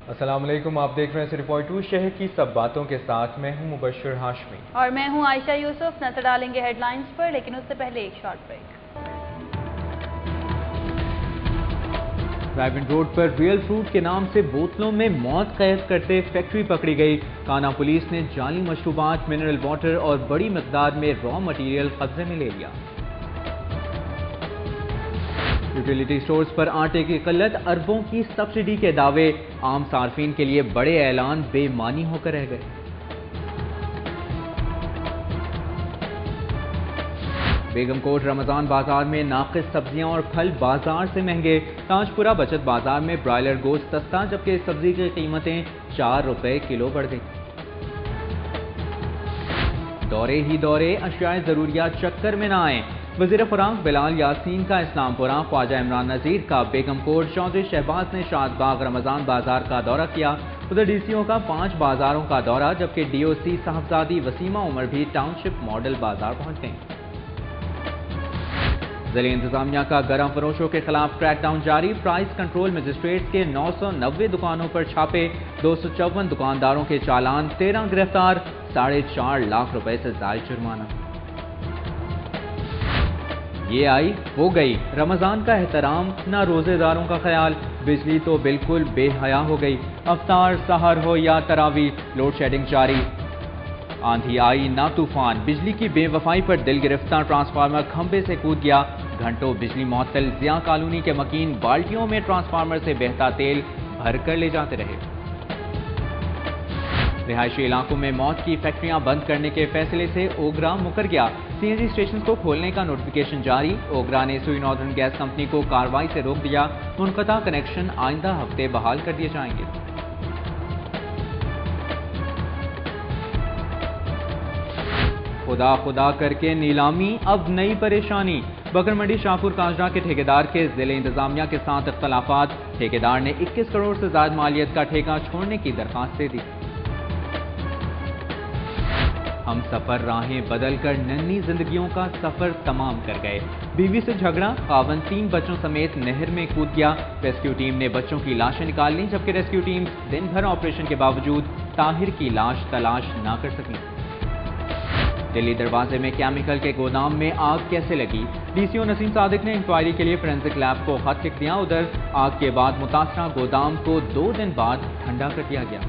السلام علیکم، آپ دیکھ رہے ہیں صرف پوائنٹ 2 شہر کی سب باتوں کے ساتھ میں ہوں مبشر ہاشمی اور میں ہوں عائشہ یوسف۔ نظر ڈالیں گے ہیڈ لائنز پر، لیکن اس سے پہلے ایک شارٹ بریک۔ رائیونڈ روڈ پر ریئل فروٹ کے نام سے بوتلوں میں موت قید کرتے فیکٹری پکڑی گئی۔ کانا پولیس نے جعلی مشروبات، منرل واٹر اور بڑی مقدار میں را مٹیریل قبضے میں لے لیا۔ یوٹیلیٹی سٹورز پر آٹے کی قلت، اربوں کی سبسڈی کے دعوے، عام صارفین کے لیے بڑے اعلان بے معنی ہو کر رہ گئے۔ بیگم کوٹ رمضان بازار میں ناقص سبزیاں اور پھل بازار سے مہنگے۔ تاج پورہ بچت بازار میں برائلر گوشت سستا، جبکہ سبزی کی قیمتیں 4 روپے کلو بڑھ گئی۔ دورے ہی دورے، اشیاء ضروریات چکر میں نہ آئیں۔ وزیر خوراک بلال یاسین کا اسلام پورہ، خواجہ عمران نذیر کا بیگم کوٹ، چودھری شہباز نے شاد باغ رمضان بازار کا دورہ کیا۔ ادھر ڈی سی او کا 5 بازاروں کا دورہ، جبکہ ڈی او سی صاحبزادی وسیمہ عمر بھی ٹاؤن شپ ماڈل بازار پہنچ گئیں۔ ضلع انتظامیہ کا گرم فروشوں کے خلاف کریک ڈاؤن جاری، پرائس کنٹرول مجسٹریٹ کے 990 دکانوں پر چھاپے، 254 دکانداروں کے چالان، 13 گرفتار، 4.5 لاکھ روپے سے زائد جرمانہ۔ یہ آئی ہو گئی رمضان کا احترام، نہ روزے داروں کا خیال، بجلی تو بالکل بے حیا ہو گئی، افطار سحر ہو یا تراویح، لوڈ شیڈنگ جاری۔ آندھی آئی نہ طوفان، بجلی کی بے وفائی پر دل گرفتہ ٹرانسفارمر کھمبے سے کود گیا، گھنٹوں بجلی معطل، ضیاء کالونی کے مکین بالٹیوں میں ٹرانسفارمر سے بہتا تیل بھر کر لے جاتے رہے۔ رہائشی علاقوں میں موت کی فیکٹریاں بند کرنے کے فیصلے سے اوگرا مکر گیا، سی این جی اسٹیشن کو کھولنے کا نوٹیفیکیشن جاری، اوگرا نے سوئی ناردرن گیس کمپنی کو کارروائی سے روک دیا، منقطع کنیکشن آئندہ ہفتے بحال کر دیے جائیں گے۔ خدا خدا کر کے نیلامی، اب نئی پریشانی، بکر منڈی شاہپور کاجرا کے ٹھیکیدار کے ضلع انتظامیہ کے ساتھ اختلافات، ٹھیکیدار نے 21 کروڑ سے زائد مالیت کا ٹھیکہ چھوڑنے کی درخواست دے دی۔ ہم سفر راہیں بدل کر ننھی زندگیوں کا سفر تمام کر گئے، بیوی سے جھگڑا، خاوند 3 بچوں سمیت نہر میں کود گیا، ریسکیو ٹیم نے بچوں کی لاشیں نکال لیں، جبکہ ریسکیو ٹیم دن بھر آپریشن کے باوجود طاہر کی لاش تلاش نہ کر سکی۔ دلی دروازے میں کیمیکل کے گودام میں آگ کیسے لگی، ڈی سی او نسیم صادق نے انکوائری کے لیے فورینسک لیب کو خط لکھ دیا، ادھر آگ کے بعد متاثرہ گودام کو 2 دن بعد ٹھنڈا کر دیا گیا۔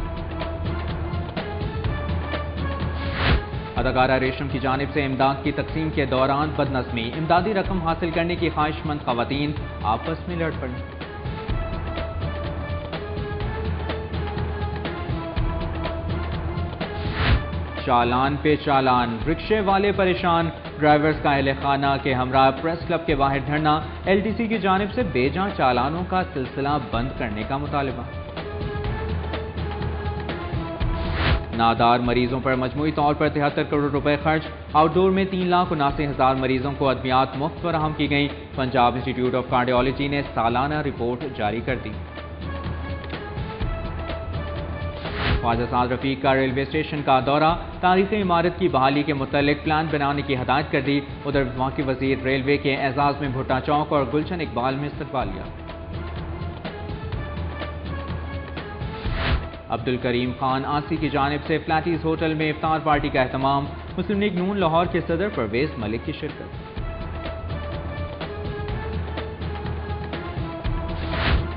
اداکارہ ریشم کی جانب سے امداد کی تقسیم کے دوران بدنظمی، امدادی رقم حاصل کرنے کی خواہش مند خواتین آپس میں لڑ پڑیں۔ چالان پہ چالان، رکشے والے پریشان، ڈرائیورز کا اہل خانہ کے ہمراہ پریس کلب کے باہر دھرنا، ایل ٹی سی کی جانب سے بے جان چالانوں کا سلسلہ بند کرنے کا مطالبہ۔ نادار مریضوں پر مجموعی طور پر 73 کروڑ روپے خرچ، آؤٹ ڈور میں 3,79,000 مریضوں کو ادویات مفت فراہم کی گئیں، پنجاب انسٹی ٹیوٹ آف کارڈیالوجی نے سالانہ رپورٹ جاری کر دی۔ خواجہ سعد رفیق کا ریلوے اسٹیشن کا دورہ، تاریخی عمارت کی بحالی کے متعلق پلان بنانے کی ہدایت کر دی، ادھر وفاقی وزیر ریلوے کے اعزاز میں بھٹا چوک اور گلشن اقبال میں استقبالیہ۔ عبدالکریم خان آسی کی جانب سے فلیٹیز ہوٹل میں افطار پارٹی کا اہتمام، مسلم لیگ نون لاہور کے صدر پرویز ملک کی شرکت۔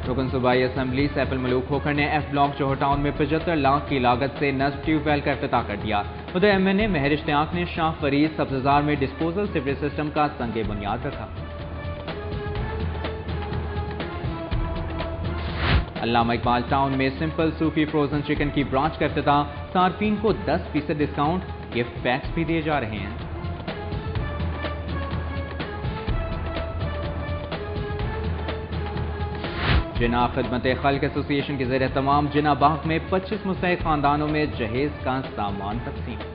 رکن صوبائی اسمبلی سیف الملوک کھوکھر نے ایف بلاک جوہر ٹاؤن میں 75 لاکھ کی لاگت سے نصب ٹیوب ویل کا افتتاح کر دیا، ادھر ایم این اے مہر اشتیاق نے شاہ فرید سبززار میں ڈسپوزل سیوریج سسٹم کا سنگ بنیاد رکھا۔ علامہ اقبال ٹاؤن میں سمپل صوفی فروزن چکن کی برانچ کا افتتاح، صارفین کو 10% ڈسکاؤنٹ، گفٹ پیکس بھی دیے جا رہے ہیں۔ جناح خدمت خلق ایسوسی ایشن کے زیر اہتمام جناح باغ میں 25 مستحق خاندانوں میں جہیز کا سامان تقسیم۔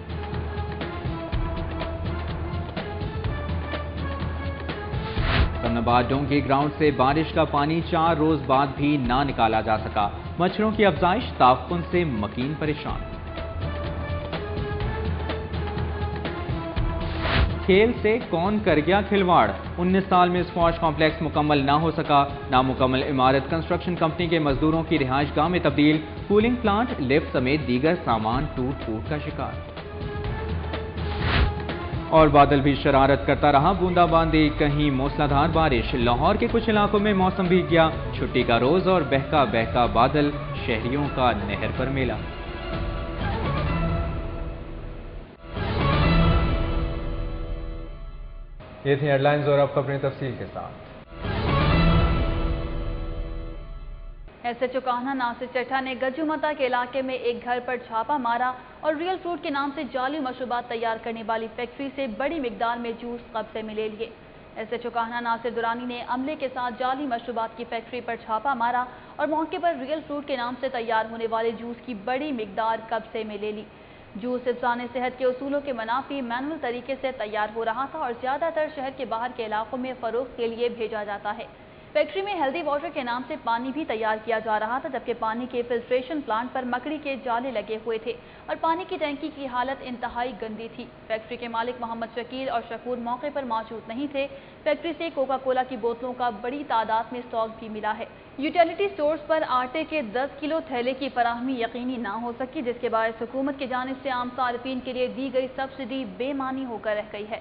سمناباد ڈونگی گراؤنڈ سے بارش کا پانی 4 روز بعد بھی نہ نکالا جا سکا، مچھروں کی افزائش، تعفن سے مکین پریشان۔ کھیل سے کون کر گیا کھلواڑ؟ 19 سال میں اسکواش کمپلیکس مکمل نہ ہو سکا، نامکمل عمارت کنسٹرکشن کمپنی کے مزدوروں کی رہائش گاہ میں تبدیل، کولنگ پلانٹ، لفٹ سمیت دیگر سامان ٹوٹ پھوٹ کا شکار۔ اور بادل بھی شرارت کرتا رہا، بوندا باندی، کہیں موسلادھار بارش، لاہور کے کچھ علاقوں میں موسم بھیگ گیا، چھٹی کا روز اور بہکا بہکا بادل، شہریوں کا نہر پر میلہ۔ یہ تھی ہیڈ لائنز اور اب خبریں تفصیل کے ساتھ۔ ایس ایچ او کانہا ناصر چٹھا نے گجومتا کے علاقے میں ایک گھر پر چھاپا مارا اور ریئل فروٹ کے نام سے جعلی مشروبات تیار کرنے والی فیکٹری سے بڑی مقدار میں جوس قبضے میں لے لیے۔ ایس ایچ او کانہا ناصر درانی نے عملے کے ساتھ جعلی مشروبات کی فیکٹری پر چھاپا مارا اور موقع پر ریئل فروٹ کے نام سے تیار ہونے والے جوس کی بڑی مقدار قبضے میں لے لی۔ جوس حفظان صحت کے اصولوں کے منافی مینول طریقے سے تیار ہو رہا تھا اور زیادہ تر شہر کے باہر کے علاقوں میں فروخت کے لیے بھیجا جاتا ہے۔ فیکٹری میں ہیلدی واٹر کے نام سے پانی بھی تیار کیا جا رہا تھا، جبکہ پانی کے فلٹریشن پلانٹ پر مکڑی کے جالے لگے ہوئے تھے اور پانی کی ٹینکی کی حالت انتہائی گندی تھی۔ فیکٹری کے مالک محمد شکیل اور شکور موقع پر موجود نہیں تھے۔ فیکٹری سے کوکا کولا کی بوتلوں کا بڑی تعداد میں اسٹاک بھی ملا ہے۔ یوٹیلیٹی سٹورز پر آٹے کے 10 کلو تھیلے کی فراہمی یقینی نہ ہو سکی، جس کے باعث حکومت کی جانب سے عام صارفین کے لیے دی گئی سبسڈی بے معنی ہو کر رہ گئی ہے۔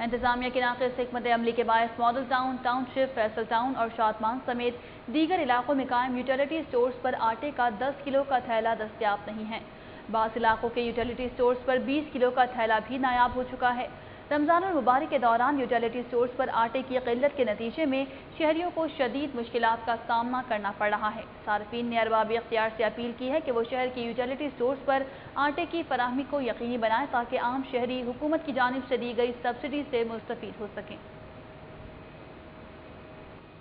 انتظامیہ کے ناقص حکمت عملی کے باعث ماڈل ٹاؤن، ٹاؤن شپ، فیصل ٹاؤن اور شادمان سمیت دیگر علاقوں میں قائم یوٹیلیٹی سٹورز پر آٹے کا 10 کلو کا تھیلا دستیاب نہیں ہے۔ بعض علاقوں کے یوٹیلیٹی سٹورز پر 20 کلو کا تھیلا بھی نایاب ہو چکا ہے۔ رمضان المبارک کے دوران یوٹیلیٹی سٹورز پر آٹے کی قلت کے نتیجے میں شہریوں کو شدید مشکلات کا سامنا کرنا پڑ رہا ہے۔ صارفین نے ارباب اختیار سے اپیل کی ہے کہ وہ شہر کی یوٹیلیٹی سٹورز پر آٹے کی فراہمی کو یقینی بنائیں تاکہ عام شہری حکومت کی جانب سے دی گئی سبسڈی سے مستفید ہو سکیں۔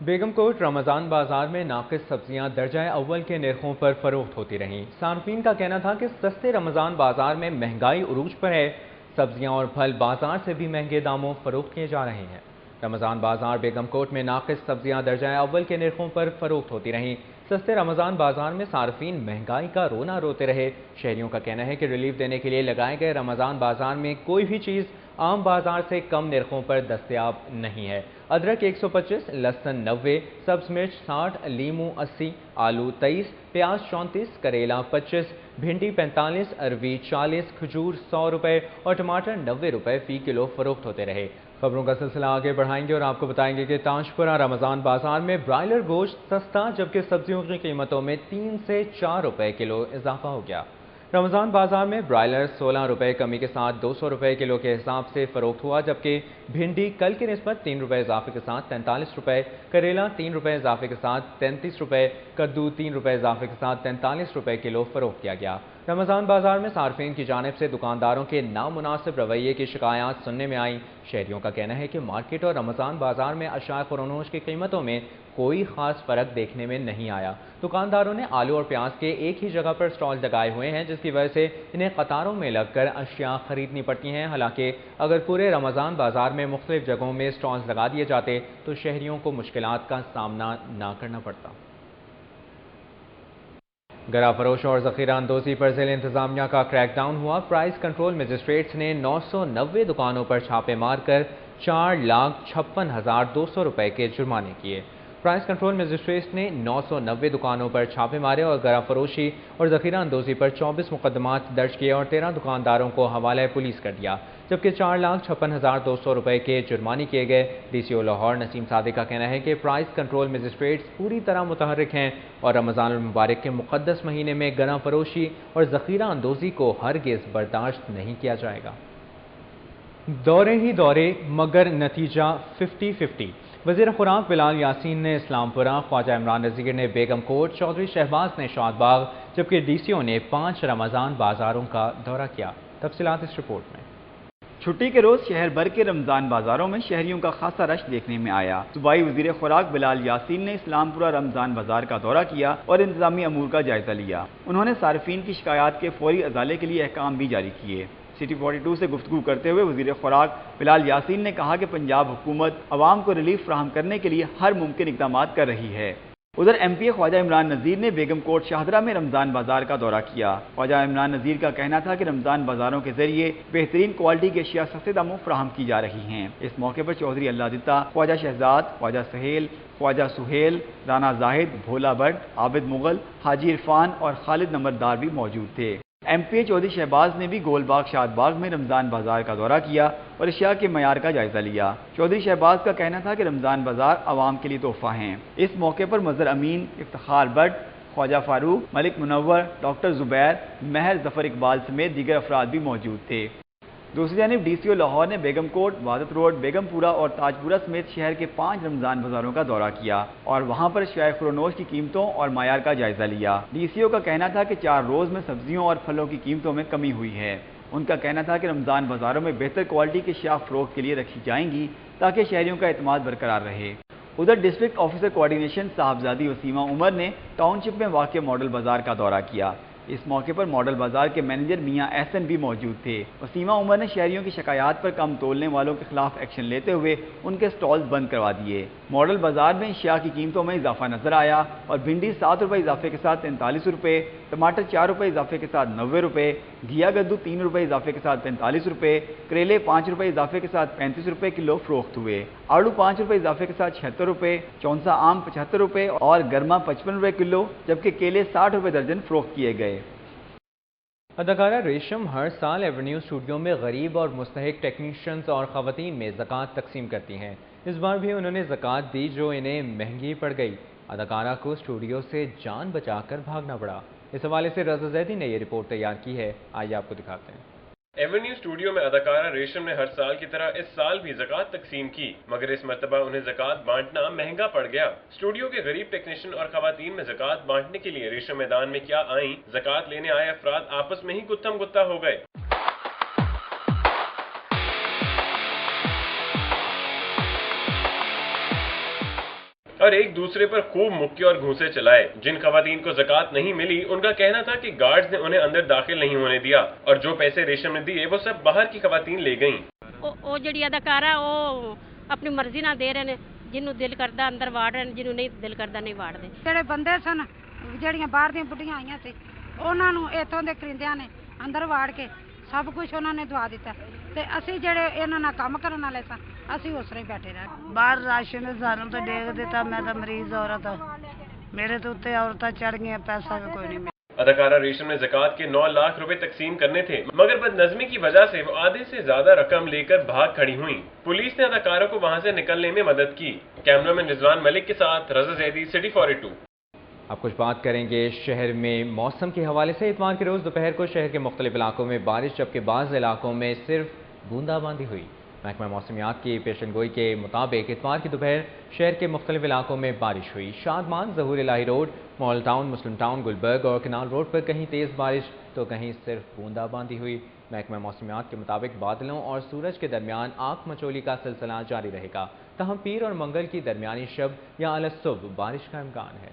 بیگم کوٹ رمضان بازار میں ناقص سبزیاں درجہ اول کے نرخوں پر فروخت ہوتی رہیں۔ صارفین کا کہنا تھا کہ سستے رمضان بازار میں مہنگائی عروج پر ہے، سبزیاں اور پھل بازار سے بھی مہنگے داموں فروخت کیے جا رہے ہیں۔ رمضان بازار بیگم کوٹ میں ناقص سبزیاں درجہ اول کے نرخوں پر فروخت ہوتی رہیں۔ سستے رمضان بازار میں صارفین مہنگائی کا رونا روتے رہے۔ شہریوں کا کہنا ہے کہ ریلیف دینے کے لیے لگائے گئے رمضان بازار میں کوئی بھی چیز عام بازار سے کم نرخوں پر دستیاب نہیں ہے۔ ادرک 125، لہسن 90، سبز مرچ 60، لیموں 80، آلو 23، پیاز 34، کریلا 25، بھنڈی 45، اروی 40، کھجور 100 روپے اور ٹماٹر 90 روپے فی کلو فروخت ہوتے رہے۔ خبروں کا سلسلہ آگے بڑھائیں گے اور آپ کو بتائیں گے کہ تاجپورہ رمضان بازار میں برائلر گوشت سستا، جبکہ سبزیوں کی قیمتوں میں 3 سے 4 روپے کلو اضافہ ہو گیا۔ رمضان بازار میں برائلر 16 روپے کمی کے ساتھ 200 روپے کلو کے حساب سے فروخت ہوا، جبکہ بھنڈی کل کی نسبت 3 روپے اضافے کے ساتھ 43 روپے، کریلا 3 روپے اضافے کے ساتھ 33 روپے، کدو 3 روپے اضافے کے ساتھ 43 روپے کلو فروخت کیا گیا۔ رمضان بازار میں صارفین کی جانب سے دکانداروں کے نامناسب رویے کی شکایات سننے میں آئیں۔ شہریوں کا کہنا ہے کہ مارکیٹ اور رمضان بازار میں اشیاء خورنوش کی قیمتوں میں کوئی خاص فرق دیکھنے میں نہیں آیا۔ دکانداروں نے آلو اور پیاز کے ایک ہی جگہ پر سٹال لگائے ہوئے ہیں، جس کی وجہ سے انہیں قطاروں میں لگ کر اشیاء خریدنی پڑتی ہیں۔ حالانکہ اگر پورے رمضان بازار میں مختلف جگہوں میں سٹالز لگا دیے جاتے تو شہریوں کو مشکلات کا سامنا نہ کرنا پڑتا۔ گرا فروش اور ذخیرہ اندوزی پر ضلع انتظامیہ کا کریک ڈاؤن ہوا۔ پرائز کنٹرول مجسٹریٹس نے 990 دکانوں پر چھاپے مار کر 4,56,200 روپے کے جرمانے کیے۔ پرائز کنٹرول مجسٹریٹس نے 990 دکانوں پر چھاپے مارے اور گرا فروشی اور ذخیرہ اندوزی پر 24 مقدمات درج کیے اور 13 دکانداروں کو حوالہ پولیس کر دیا، جبکہ 4,56,200 روپے کے جرمانے کیے گئے۔ ڈی سی او لاہور نسیم صادق کا کہنا ہے کہ پرائز کنٹرول مجسٹریٹس پوری طرح متحرک ہیں اور رمضان المبارک کے مقدس مہینے میں گرا فروشی اور ذخیرہ اندوزی کو ہرگز برداشت نہیں کیا جائے گا۔ دورے ہی دورے مگر نتیجہ 50-50۔ وزیر خوراک بلال یاسین نے اسلام پورہ، خواجہ عمران نذیر نے بیگم کوٹ، چودھری شہباز نے شاد باغ، جبکہ ڈی سی او نے 5 رمضان بازاروں کا دورہ کیا۔ تفصیلات اس رپورٹ میں۔ چھٹی کے روز شہر بھر کے رمضان بازاروں میں شہریوں کا خاصا رش دیکھنے میں آیا۔ صوبائی وزیر خوراک بلال یاسین نے اسلام پورہ رمضان بازار کا دورہ کیا اور انتظامی امور کا جائزہ لیا۔ انہوں نے صارفین کی شکایات کے فوری ازالے کے لیے احکام بھی جاری کیے۔ سٹی 42 سے گفتگو کرتے ہوئے وزیر خوراک بلال یاسین نے کہا کہ پنجاب حکومت عوام کو ریلیف فراہم کرنے کے لیے ہر ممکن اقدامات کر رہی ہے۔ ادھر ایم پی اے خواجہ عمران نذیر نے بیگم کوٹ شاہدرہ میں رمضان بازار کا دورہ کیا۔ خواجہ عمران نذیر کا کہنا تھا کہ رمضان بازاروں کے ذریعے بہترین کوالٹی کی اشیاء سستے داموں فراہم کی جا رہی ہیں۔ اس موقع پر چودھری اللہ دتا، خواجہ شہزاد، خواجہ سہیل، خواجہ سہیل، رانا زاہد، بھولا بٹ، عابد مغل، حاجی عرفان اور خالد نمبردار بھی موجود تھے۔ ایم پی اے چودھری شہباز نے بھی گول باغ شاد باغ میں رمضان بازار کا دورہ کیا اور اشیاء کے معیار کا جائزہ لیا۔ چودھری شہباز کا کہنا تھا کہ رمضان بازار عوام کے لیے تحفہ ہیں۔ اس موقع پر مظہر امین، افتخار بٹ، خواجہ فاروق، ملک منور، ڈاکٹر زبیر، مہر ظفر اقبال سمیت دیگر افراد بھی موجود تھے۔ دوسری جانب ڈی سی او لاہور نے بیگم کوٹ، وحدت روڈ، بیگم پورہ اور تاج پورہ سمیت شہر کے 5 رمضان بازاروں کا دورہ کیا اور وہاں پر اشیاء فروخت کی قیمتوں اور معیار کا جائزہ لیا۔ ڈی سی او کا کہنا تھا کہ 4 روز میں سبزیوں اور پھلوں کی قیمتوں میں کمی ہوئی ہے۔ ان کا کہنا تھا کہ رمضان بازاروں میں بہتر کوالٹی کی اشیاء فروخت کے لیے رکھی جائیں گی تاکہ شہریوں کا اعتماد برقرار رہے۔ ادھر ڈسٹرکٹ آفیسر کوارڈینیشن صاحبزادی وسیمہ عمر نے ٹاؤن شپ میں واقع ماڈل بازار کا دورہ کیا۔ اس موقع پر ماڈل بازار کے مینیجر میاں احسن بھی موجود تھے۔ وسیمہ عمر نے شہریوں کی شکایات پر کم تولنے والوں کے خلاف ایکشن لیتے ہوئے ان کے سٹالز بند کروا دیے۔ ماڈل بازار میں اشیاء کی قیمتوں میں اضافہ نظر آیا اور بھنڈی 7 روپے اضافے کے ساتھ 43 روپے، ٹماٹر 4 روپے اضافے کے ساتھ 90 روپے، گھیا کدو 3 روپے اضافے کے ساتھ 45 روپے، کریلے 5 روپے اضافے کے ساتھ 35 روپے کلو فروخت ہوئے، آڑو 5 روپے اضافے کے ساتھ 76 روپے، چونسا آم 75 روپے اور گرما 55 روپے کلو، جبکہ کیلے 60 روپے درجن فروخت کیے گئے۔ اداکارہ ریشم ہر سال ایونیو اسٹوڈیو میں غریب اور مستحق ٹیکنیشینز اور خواتین میں زکوٰۃ تقسیم کرتی ہیں۔ اس بار بھی انہوں نے زکوٰۃ دی جو انہیں مہنگی پڑ گئی۔ اداکارہ کو اسٹوڈیو سے جان بچا کر بھاگنا پڑا۔ اس حوالے سے رضا زیدی نے یہ رپورٹ تیار کی ہے، آئیے آپ کو دکھاتے ہیں۔ ایونیو اسٹوڈیو میں اداکارہ ریشم نے ہر سال کی طرح اس سال بھی زکوٰۃ تقسیم کی، مگر اس مرتبہ انہیں زکوٰۃ بانٹنا مہنگا پڑ گیا۔ اسٹوڈیو کے غریب ٹیکنیشین اور خواتین میں زکوٰۃ بانٹنے کے لیے ریشم میدان میں کیا آئیں، زکوٰۃ لینے آئے افراد آپس میں ہی گتھم گتہ ہو گئے۔ اور ایک دوسرے پر خوب مکے اور گھونسے چلائے۔ جن خواتین کو زکوٰۃ نہیں ملی ان کا کہنا تھا کہ گارڈز نے انہیں اندر داخل نہیں ہونے دیا اور جو پیسے ریشم نے دیے وہ سب باہر کی خواتین لے گئیں۔ وہ جڑی اداکارہ وہ اپنی مرضی نہ دے رہے ہیں، جنوں دل کردا اندر واڑ رہے ہیں، جنوں نہیں دل کردا نہیں واڑ دے۔ جڑے بندے سن جڑیاں باہر دیاں بڑھیاں آئیاں سی انہاں نوں اتھوں دے کرندیاں نے اندر واڑ کے سب کچھ انہوں نے دعا دیتا تے اسی جڑے انہاں نال کام کرن والے سن اسی اس طرح بیٹھے رہے۔ باہر راشن سانوں تو ڈیگ دیتا، میں تو مریض عورت میرے تو اتنے عورتیں چڑھ گئی، پیسہ بھی کوئی نہیں۔ اداکارہ ریشم نے زکوٰۃ کے 9 لاکھ روپے تقسیم کرنے تھے، مگر بد نظمی کی وجہ سے وہ آدھے سے زیادہ رقم لے کر بھاگ کھڑی ہوئیں۔ پولیس نے اداکاروں کو وہاں سے نکلنے میں مدد کی۔ کیمرامین رضوان ملک کے ساتھ رضا زیدی، سٹی 42۔ اب کچھ بات کریں گے شہر میں موسم کے حوالے سے۔ اتوار کے روز دوپہر کو شہر کے مختلف علاقوں میں بارش، جبکہ بعض علاقوں میں صرف بوندا باندی ہوئی۔ محکمہ موسمیات کی پیشن گوئی کے مطابق اتوار کی دوپہر شہر کے مختلف علاقوں میں بارش ہوئی۔ شادمان، ظہور الہی روڈ، مال ٹاؤن، مسلم ٹاؤن، گلبرگ اور کنال روڈ پر کہیں تیز بارش تو کہیں صرف بوندا باندی ہوئی۔ محکمہ موسمیات کے مطابق بادلوں اور سورج کے درمیان آنکھ مچولی کا سلسلہ جاری رہے گا، تاہم پیر اور منگل کی درمیانی شب یا اعلی صبح بارش کا امکان ہے۔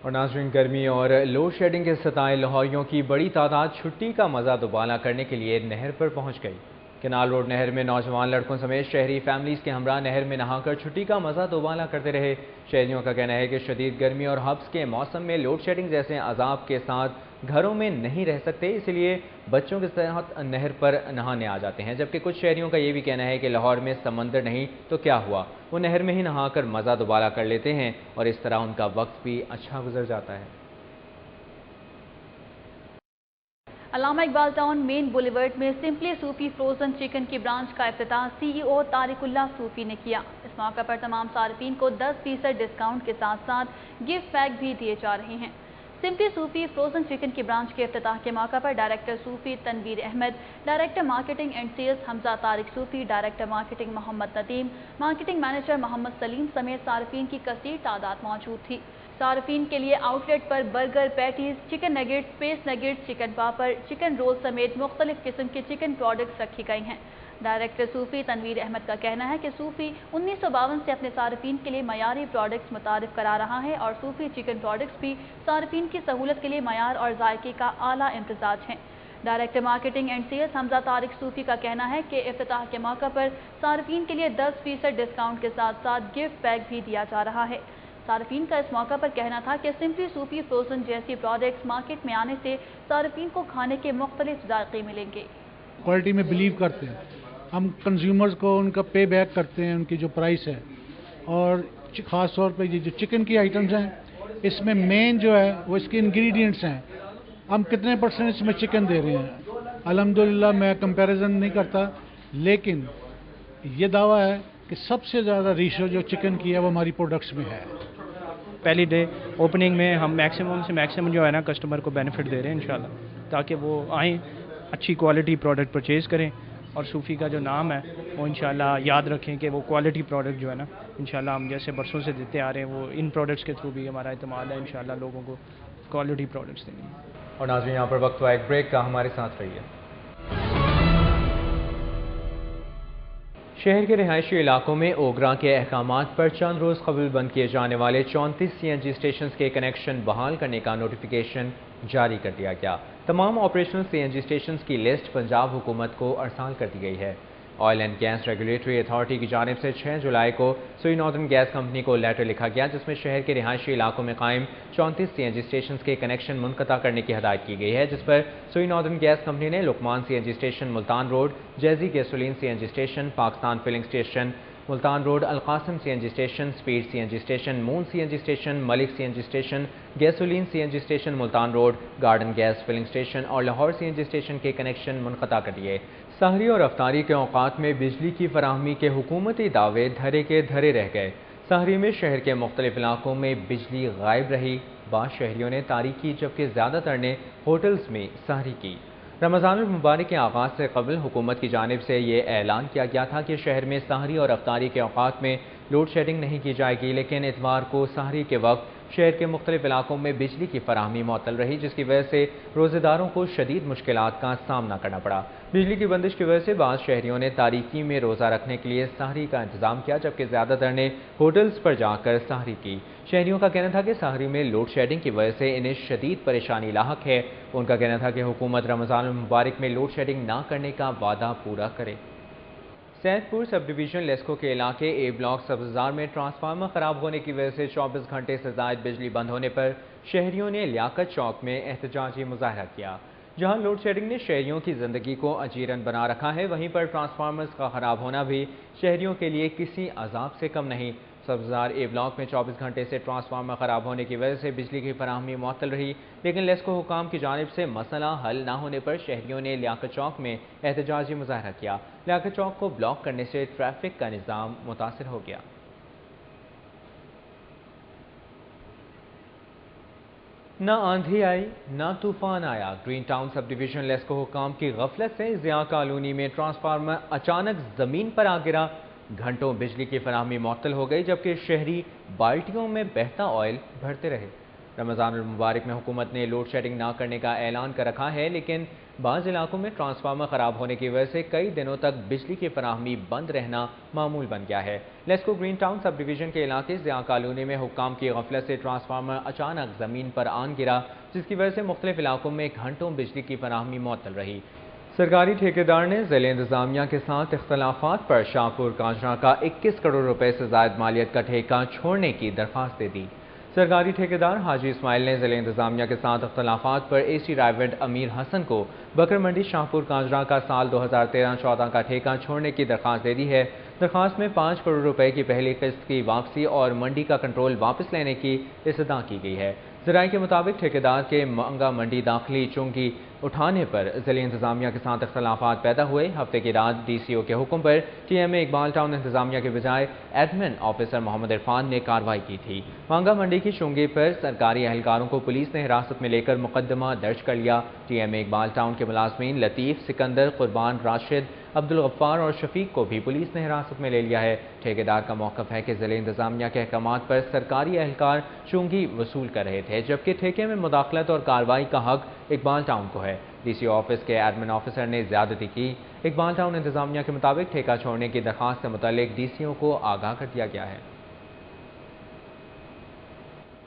اور ناظرین، گرمی اور لوڈ شیڈنگ کے ستائے لاہوریوں کی بڑی تعداد چھٹی کا مزہ دوبالا کرنے کے لیے نہر پر پہنچ گئی۔ کنال روڈ نہر میں نوجوان لڑکوں سمیت شہری فیملیز کے ہمراہ نہر میں نہا کر چھٹی کا مزہ دوبالا کرتے رہے۔ شہریوں کا کہنا ہے کہ شدید گرمی اور حبس کے موسم میں لوڈ شیڈنگ جیسے عذاب کے ساتھ گھروں میں نہیں رہ سکتے، اس لیے بچوں کے ساتھ نہر پر نہانے آ جاتے ہیں، جبکہ کچھ شہریوں کا یہ بھی کہنا ہے کہ لاہور میں سمندر نہیں تو کیا ہوا، وہ نہر میں ہی نہا کر مزہ دوبالا کر لیتے ہیں اور اس طرح ان کا وقت بھی اچھا گزر جاتا ہے۔ علامہ اقبال ٹاؤن مین بولیورڈ میں سمپلی صوفی فروزن چکن کی برانچ کا افتتاح سی ای او طارق اللہ صوفی نے کیا۔ اس موقع پر تمام صارفین کو 10% ڈسکاؤنٹ کے ساتھ ساتھ گفٹ پیک بھی دیے جا رہے ہیں۔ سمپلی صوفی فروزن چکن کی برانچ کے افتتاح کے موقع پر director Sufi Tanveer Ahmed, director marketing and sales Hamza Tariq Sufi, director marketing Muhammad Nadeem, marketing manager Muhammad Saleem سمیت صارفین کی کثیر تعداد موجود تھی۔ صارفین کے لیے آؤٹ لیٹ پر برگر، پیٹیز، چکن نگیٹس، پیس نگیٹس، چکن پاپڑ، چکن رول سمیت مختلف قسم کے چکن پروڈکٹس رکھی گئی ہیں۔ ڈائریکٹر صوفی تنویر احمد کا کہنا ہے کہ صوفی 1952 سے اپنے صارفین کے لیے معیاری پروڈکٹس متعارف کرا رہا ہے اور صوفی چکن پروڈکٹس بھی صارفین کی سہولت کے لیے معیار اور ذائقے کا اعلیٰ امتزاج ہیں۔ Director marketing and sales Hamza Tariq صوفی کا کہنا ہے کہ افتتاح کے موقع پر صارفین کے لیے 10% ڈسکاؤنٹ کے ساتھ ساتھ گفٹ بیگ بھی دیا جا رہا ہے۔ صارفین کا اس موقع پر کہنا تھا کہ سمپلی صوفی فروزن جیسی پروڈکٹس مارکیٹ میں آنے سے صارفین کو کھانے کے مختلف ذائقے ملیں گے۔ کوالٹی میں بلیو کرتے ہیں ہم، کنزیومرز کو ان کا پے بیک کرتے ہیں ان کی جو پرائس ہے، اور خاص طور پہ یہ جو چکن کی آئٹمز ہیں اس میں مین جو ہے وہ اس کے انگریڈینٹس ہیں، ہم کتنے پرسنٹ اس میں چکن دے رہے ہیں۔ الحمدللہ میں کمپیریزن نہیں کرتا، لیکن یہ دعویٰ ہے کہ سب سے زیادہ ریشو جو چکن کی ہے وہ ہماری پروڈکٹس میں ہے۔ پہلی ڈے اوپننگ میں ہم میکسیمم سے میکسیمم جو ہے نا کسٹمر کو بینیفٹ دے رہے ہیں انشاءاللہ، تاکہ وہ آئیں اچھی کوالٹی پروڈکٹ پرچیز کریں اور صوفی کا جو نام ہے وہ انشاءاللہ یاد رکھیں کہ وہ کوالٹی پروڈکٹ جو ہے نا انشاءاللہ ہم جیسے برسوں سے دیتے آ رہے ہیں، وہ ان پروڈکٹس کے تھرو بھی ہمارا اعتماد ہے انشاءاللہ لوگوں کو کوالٹی پروڈکٹس دیں گے۔ اور ناظرین یہاں پر وقت ہوا ایک بریک کا، ہمارے ساتھ رہیے۔ شہر کے رہائشی علاقوں میں اوگرا کے احکامات پر چند روز قبل بند کیے جانے والے 34 CNG اسٹیشنز کے کنیکشن بحال کرنے کا نوٹیفیکیشن جاری کر دیا گیا۔ تمام آپریشنل CNG اسٹیشنز کی لسٹ پنجاب حکومت کو ارسال کر دی گئی ہے۔ Oil and gas regulatory authority کی جانب سے 6 جولائی کو سوئی ناردرن گیس کمپنی کو لیٹر لکھا گیا، جس میں شہر کے رہائشی علاقوں میں قائم 34 CNG اسٹیشنز کے کنیکشن منقطع کرنے کی ہدایت کی گئی ہے، جس پر سوئی ناردرن گیس کمپنی نے لقمان CNG اسٹیشن ملتان روڈ، جیزی gasoline CNG station, Pakistan filling station Multan road, Al Qasim CNG station, speed CNG station, moon CNG station, Malik CNG station, gasoline CNG station Multan road, garden gas filling station اور لاہور CNG اسٹیشن کے connection منقطع کر دیے۔ سحری اور افطاری کے اوقات میں بجلی کی فراہمی کے حکومتی دعوے دھرے کے دھرے رہ گئے۔ سحری میں شہر کے مختلف علاقوں میں بجلی غائب رہی، بعض شہریوں نے تاریخ کی جبکہ زیادہ تر نے ہوٹلز میں سحری کی۔ رمضان المبارک کے آغاز سے قبل حکومت کی جانب سے یہ اعلان کیا گیا تھا کہ شہر میں سحری اور افطاری کے اوقات میں لوڈ شیڈنگ نہیں کی جائے گی، لیکن اتوار کو سحری کے وقت شہر کے مختلف علاقوں میں بجلی کی فراہمی معطل رہی، جس کی وجہ سے روزہ داروں کو شدید مشکلات کا سامنا کرنا پڑا۔ بجلی کی بندش کی وجہ سے بعض شہریوں نے تاریکی میں روزہ رکھنے کے لیے سحری کا انتظام کیا، جبکہ زیادہ تر نے ہوٹلز پر جا کر سحری کی۔ شہریوں کا کہنا تھا کہ سحری میں لوڈ شیڈنگ کی وجہ سے انہیں شدید پریشانی لاحق ہے۔ ان کا کہنا تھا کہ حکومت رمضان المبارک میں لوڈ شیڈنگ نہ کرنے کا وعدہ پورا کرے۔ سید پور سب ڈویژن لیسکو کے علاقے اے بلاک سبززار میں ٹرانسفارمر خراب ہونے کی وجہ سے 24 گھنٹے سے زائد بجلی بند ہونے پر شہریوں نے لیاقت چوک میں احتجاجی مظاہرہ کیا۔ جہاں لوڈ شیڈنگ نے شہریوں کی زندگی کو اجیرن بنا رکھا ہے، وہیں پر ٹرانسفارمرز کا خراب ہونا بھی شہریوں کے لیے کسی عذاب سے کم نہیں۔ سبززار اے بلاک میں 24 گھنٹے سے ٹرانسفارمر خراب ہونے کی وجہ سے بجلی کی فراہمی معطل رہی، لیکن لیسکو حکام کی جانب سے مسئلہ حل نہ ہونے پر شہریوں نے لیاقت چوک میں احتجاجی مظاہرہ کیا۔ لیاقت چوک کو بلاک کرنے سے ٹریفک کا نظام متاثر ہو گیا۔ نہ آندھی آئی نہ طوفان آیا، گرین ٹاؤن سب ڈویژن لیسکو حکام کی غفلت سے ضیاء کالونی میں ٹرانسفارمر اچانک زمین پر آ گرا، گھنٹوں بجلی کی فراہمی معطل ہو گئی، جبکہ شہری بالٹیوں میں بہتا آئل بھرتے رہے۔ رمضان المبارک میں حکومت نے لوڈ شیڈنگ نہ کرنے کا اعلان کر رکھا ہے، لیکن بعض علاقوں میں ٹرانسفارمر خراب ہونے کی وجہ سے کئی دنوں تک بجلی کی فراہمی بند رہنا معمول بن گیا ہے۔ لیسکو گرین ٹاؤن سب ڈویژن کے علاقے ضیاء کالونی میں حکام کی غفلت سے ٹرانسفارمر اچانک زمین پر آن گرا، جس کی وجہ سے مختلف علاقوں میں گھنٹوں بجلی کی فراہمی معطل رہی۔ سرکاری ٹھیکیدار نے ضلع انتظامیہ کے ساتھ اختلافات پر شاہپور کاجرا کا 21 کروڑ روپے سے زائد مالیت کا ٹھیکہ چھوڑنے کی درخواست دے دی۔ سرکاری ٹھیکیدار حاجی اسماعیل نے ضلع انتظامیہ کے ساتھ اختلافات پر AC رائیونڈ امیر حسن کو بکر منڈی شاہپور کاجرا کا سال 2013-14 کا ٹھیکہ چھوڑنے کی درخواست دے دی ہے۔ درخواست میں 5 کروڑ روپے کی پہلی قسط کی واپسی اور منڈی کا کنٹرول واپس لینے کی استدعا کی گئی ہے۔ ذرائع کے مطابق ٹھیکیدار کے مانگا منڈی داخلی چنگی اٹھانے پر ضلع انتظامیہ کے ساتھ اختلافات پیدا ہوئے۔ ہفتے کی رات DCO کے حکم پر TMA اقبال ٹاؤن انتظامیہ کے بجائے ایڈمن آفیسر محمد عرفان نے کارروائی کی تھی۔ مانگا منڈی کی چنگی پر سرکاری اہلکاروں کو پولیس نے حراست میں لے کر مقدمہ درج کر لیا۔ TMA اقبال ٹاؤن کے ملازمین لطیف، سکندر، قربان، راشد، عبدالغفار اور شفیق کو بھی پولیس نے حراست میں لے لیا ہے۔ ٹھیکیدار کا موقف ہے کہ ضلع انتظامیہ کے احکامات پر سرکاری اہلکار چنگی وصول کر رہے تھے، جبکہ ٹھیکے میں مداخلت اور کارروائی کا حق اقبال ٹاؤن کو ہے۔ DCO آفس کے ایڈمن آفیسر نے زیادتی کی۔ اقبال ٹاؤن انتظامیہ کے مطابق ٹھیکہ چھوڑنے کی درخواست سے متعلق DCO کو آگاہ کر دیا گیا ہے۔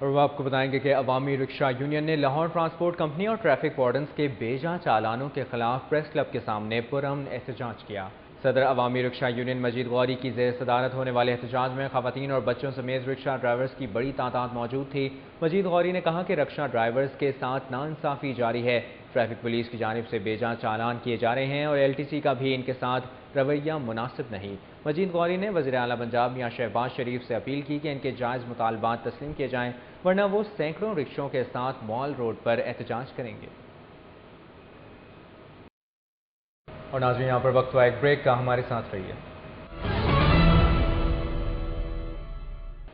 اور وہ آپ کو بتائیں گے کہ عوامی رکشہ یونین نے لاہور ٹرانسپورٹ کمپنی اور ٹریفک وارڈنز کے بے جا چالانوں کے خلاف پریس کلب کے سامنے پرامن احتجاج کیا۔ صدر عوامی رکشہ یونین مجید غوری کی زیر صدارت ہونے والے احتجاج میں خواتین اور بچوں سمیت رکشہ ڈرائیورز کی بڑی تعداد موجود تھی۔ مجید غوری نے کہا کہ رکشہ ڈرائیورز کے ساتھ ناانصافی جاری ہے، ٹریفک پولیس کی جانب سے بے جا چالان کیے جا رہے ہیں اور LTC کا بھی ان کے ساتھ رویہ مناسب نہیں۔ مجید غوری نے وزیر اعلیٰ پنجاب میاں شہباز شریف سے اپیل کی کہ ان کے جائز مطالبات تسلیم کیے جائیں، ورنہ وہ سینکڑوں رکشوں کے ساتھ مال روڈ پر احتجاج کریں گے۔ اور ناظرین، یہاں پر وقت ہوا ایک بریک کا، ہمارے ساتھ رہیے۔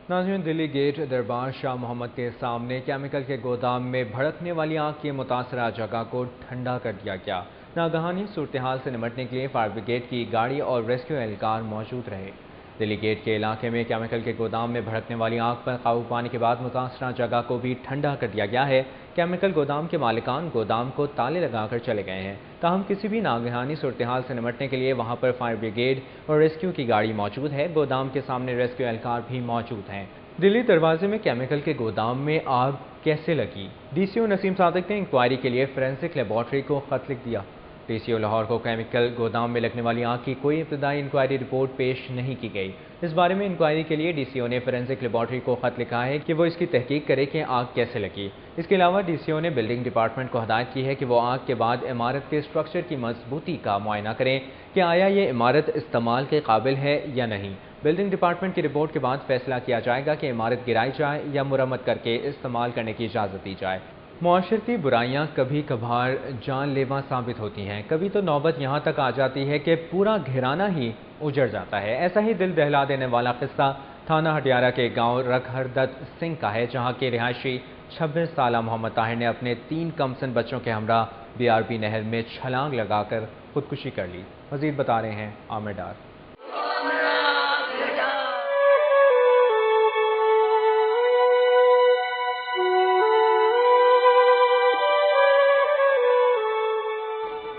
ناظرین، دلی گیٹ دربار شاہ محمد کے سامنے کیمیکل کے گودام میں بھڑکنے والی آگ کی متاثرہ جگہ کو ٹھنڈا کر دیا گیا۔ ناگہانی صورتحال سے نمٹنے کے لیے فائر بریگیڈ کی گاڑی اور ریسکیو اہلکار موجود رہے۔ دلی گیٹ کے علاقے میں کیمیکل کے گودام میں بھڑکنے والی آگ پر قابو پانے کے بعد متاثرہ جگہ کو بھی ٹھنڈا کر دیا گیا ہے۔ کیمیکل گودام کے مالکان گودام کو تالے لگا کر چلے گئے ہیں، تاہم کسی بھی ناگہانی صورتحال سے نمٹنے کے لیے وہاں پر فائر بریگیڈ اور ریسکیو کی گاڑی موجود ہے۔ گودام کے سامنے ریسکیو اہلکار بھی موجود ہیں۔ دلی دروازے میں کیمیکل کے گودام میں آگ کیسے لگی؟ DCO نسیم صادق نے انکوائری کے لیے فورینسک لیبارٹری کو خط لکھ دیا۔ DCO لاہور کو کیمیکل گودام میں لگنے والی آگ کی کوئی ابتدائی انکوائری رپورٹ پیش نہیں کی گئی۔ اس بارے میں انکوائری کے لیے DCO نے فورینسک لیبارٹری کو خط لکھا ہے کہ وہ اس کی تحقیق کرے کہ آگ کیسے لگی۔ اس کے علاوہ DCO نے بلڈنگ ڈپارٹمنٹ کو ہدایت کی ہے کہ وہ آگ کے بعد عمارت کے اسٹرکچر کی مضبوطی کا معائنہ کریں کہ آیا یہ عمارت استعمال کے قابل ہے یا نہیں۔ بلڈنگ ڈپارٹمنٹ کی رپورٹ کے بعد فیصلہ کیا جائے گا کہ عمارت گرائی جائے یا مرمت کر کے استعمال کرنے کی اجازت دی جائے۔ معاشرتی برائیاں کبھی کبھار جان لیوا ثابت ہوتی ہیں، کبھی تو نوبت یہاں تک آ جاتی ہے کہ پورا گھرانہ ہی اجڑ جاتا ہے۔ ایسا ہی دل دہلا دینے والا قصہ تھانہ ہٹیارہ کے گاؤں رکھہردت سنگھ کا ہے، جہاں کے رہائشی 26 سالہ محمد طاہر نے اپنے 3 کمسن بچوں کے ہمراہ BRB نہر میں چھلانگ لگا کر خودکشی کر لی۔ مزید بتا رہے ہیں عامر ڈار۔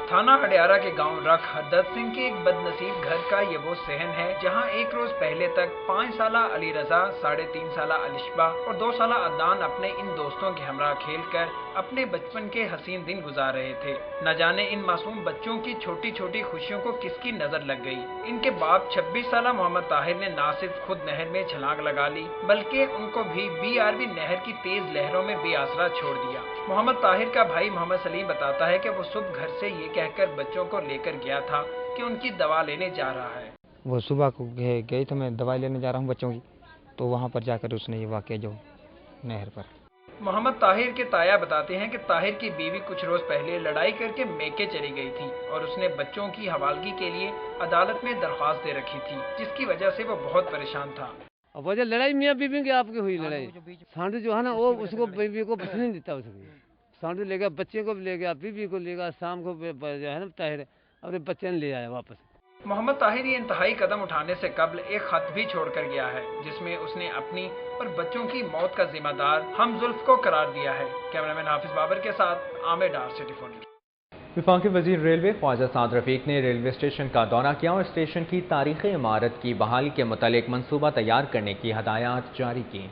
تھانہ ہٹیارہ کے گاؤں رکھہردت سنگھ کے ایک بد نصیب گھر کا یہ وہ صحن ہے جہاں ایک روز پہلے تک 5 سالہ علی رضا، 3.5 سالہ الشبہ اور 2 سالہ عدنان اپنے ان دوستوں کے ہمراہ کھیل کر اپنے بچپن کے حسین دن گزار رہے تھے۔ نہ جانے ان معصوم بچوں کی چھوٹی چھوٹی خوشیوں کو کس کی نظر لگ گئی۔ ان کے باپ 26 سالہ محمد طاہر نے نہ صرف خود نہر میں چھلانگ لگا لی بلکہ ان کو بھی BRB نہر کی تیز لہروں میں بے آسرا چھوڑ دیا۔ محمد طاہر کا بھائی محمد سلیم بتاتا ہے کہ وہ صبح گھر سے یہ کہہ کر بچوں کو لے کر گیا تھا کہ ان کی دوا لینے جا رہا ہے۔ وہ صبح کو گئی تو میں دوائی لینے جا رہا ہوں بچوں کی، تو وہاں پر جا کر اس نے یہ واقعہ جو نہر پر۔ محمد طاہر کے تایا بتاتے ہیں کہ طاہر کی بیوی کچھ روز پہلے لڑائی کر کے میکے چلی گئی تھی اور اس نے بچوں کی حوالگی کے لیے عدالت میں درخواست دے رکھی تھی، جس کی وجہ سے وہ بہت پریشان تھا۔ وجہ لڑائی میاں بیوی کی آپ کی ہوئی لڑائی، سانڈو جو ہے نا وہ اس کو بیوی کو بچنے نہیں دیتا، اس کو سانڈو لے گیا، بچے کو بھی لے گیا، بیوی کو لے گیا، شام کو جو ہے نا طاہر اپنے بچے نے لے آیا واپس۔ محمد طاہر یہ انتہائی قدم اٹھانے سے قبل ایک خط بھی چھوڑ کر گیا ہے جس میں اس نے اپنی اور بچوں کی موت کا ذمہ دار ہم زلف کو قرار دیا ہے۔ کیمرامین حافظ بابر کے ساتھ عامر ڈار، سٹی 4۔ وفاقی وزیر ریلوے خواجہ سعد رفیق نے ریلوے اسٹیشن کا دورہ کیا اور اسٹیشن کی تاریخی عمارت کی بحالی کے متعلق منصوبہ تیار کرنے کی ہدایات جاری کی۔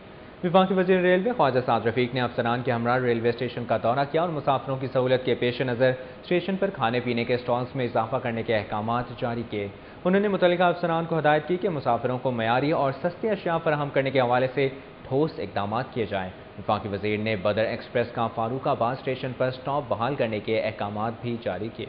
وفاقی وزیر ریلوے خواجہ سعد رفیق نے افسران کے ہمراہ ریلوے اسٹیشن کا دورہ کیا اور مسافروں کی سہولت کے پیش نظر اسٹیشن پر کھانے پینے کے اسٹالز میں اضافہ کرنے کے احکامات جاری کیے۔ انہوں نے متعلقہ افسران کو ہدایت کی کہ مسافروں کو معیاری اور سستی اشیاء فراہم کرنے کے حوالے سے ٹھوس اقدامات کیے جائیں۔ وفاقی وزیر نے بدر ایکسپریس کا فاروق آباد اسٹیشن پر اسٹاپ بحال کرنے کے احکامات بھی جاری کیے۔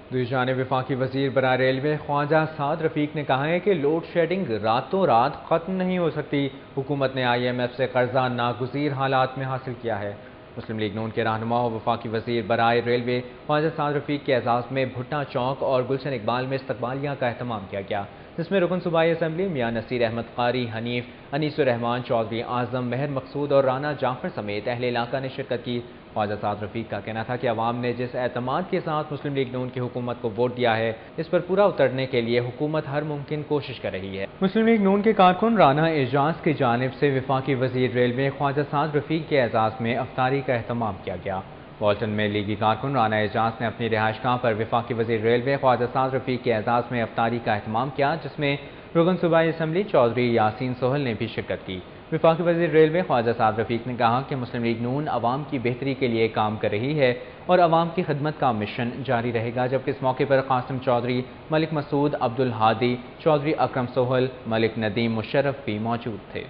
دوسری جانب وفاقی وزیر برائے ریلوے خواجہ سعد رفیق نے کہا ہے کہ لوڈ شیڈنگ راتوں رات ختم نہیں ہو سکتی۔ حکومت نے IMF سے قرضہ ناگزیر حالات میں حاصل کیا ہے۔ مسلم لیگ نون کے رہنما و وفاقی وزیر برائے ریلوے خواجہ سعد رفیق کے اعزاز میں بھٹہ چوک اور گلشن اقبال میں استقبالیہ کا اہتمام کیا گیا، جس میں رکن صوبائی اسمبلی میاں نصیر احمد قاری، حنیف، انیس الرحمان، چودھری اعظم، مہر مقصود اور رانا جعفر سمیت اہل علاقہ نے شرکت کی۔ خواجہ سعد رفیق کا کہنا تھا کہ عوام نے جس اعتماد کے ساتھ مسلم لیگ نون کی حکومت کو ووٹ دیا ہے، اس پر پورا اترنے کے لیے حکومت ہر ممکن کوشش کر رہی ہے۔ مسلم لیگ نون کے کارکن رانا اعجاز کی جانب سے وفاقی وزیر ریلوے خواجہ سعد رفیق کے اعزاز میں افطاری کا اہتمام کیا گیا۔ والٹن میں لیگی کارکن رانا اعجاز نے اپنی رہائش گاہ پر وفاقی وزیر ریلوے خواجہ سعد رفیق کے اعزاز میں افطاری کا اہتمام کیا، جس میں رکن صوبائی اسمبلی چودھری یاسین سہل نے بھی شرکت کی۔ وفاقی وزیر ریلوے خواجہ صاد رفیق نے کہا کہ مسلم لیگ نون عوام کی بہتری کے لیے کام کر رہی ہے اور عوام کی خدمت کا مشن جاری رہے گا، جبکہ اس موقع پر قاسم چودھری، ملک مسعود، عبدالہادی چودھری، اکرم سہل، ملک ندیم مشرف بھی موجود تھے۔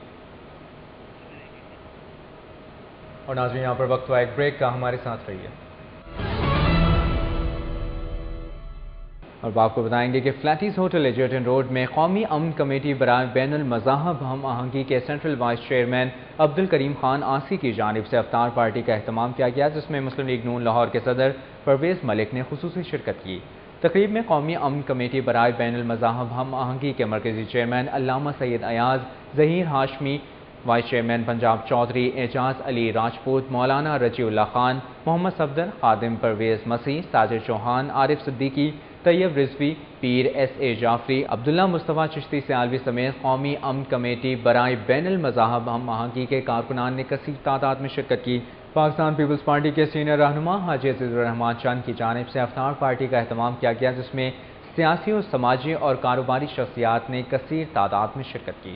اور ناظرین، یہاں پر وقت ہوا ایک بریک کا، ہمارے ساتھ رہیے۔ اور آپ کو بتائیں گے کہ فلیٹیز ہوٹل ایجرٹن روڈ میں قومی امن کمیٹی برائے بین المذاہب ہم آہنگی کے central vice chairman Abdul Karim Khan Aasi کی جانب سے افطار پارٹی کا اہتمام کیا گیا، جس میں مسلم لیگ نون لاہور کے صدر پرویز ملک نے خصوصی شرکت کی۔ تقریب میں قومی امن کمیٹی برائے بین المذاہب ہم آہنگی کے مرکزی چیئرمین علامہ سید ایاز، ظہیر ہاشمی، وائس چیئرمین پنجاب چودھری، اعجاز علی راجپوت، مولانا رجی اللہ خان، محمد صفدر، خادم پرویز مسیح، ساجد چوہان، عارف صدیقی، طیب رضوی، پیر ایس اے جعفری، عبداللہ مصطفیٰ چشتی سیالوی سمیت قومی امن کمیٹی برائے بین المذاہب ہم آہنگی کے کارکنان نے کثیر تعداد میں شرکت کی۔ پاکستان پیپلز پارٹی کے سینئر رہنما حاجی عزیز الرحمان چند کی جانب سے افطار پارٹی کا اہتمام کیا گیا، جس میں سیاسی اور سماجی اور کاروباری شخصیات نے کثیر تعداد میں شرکت کی۔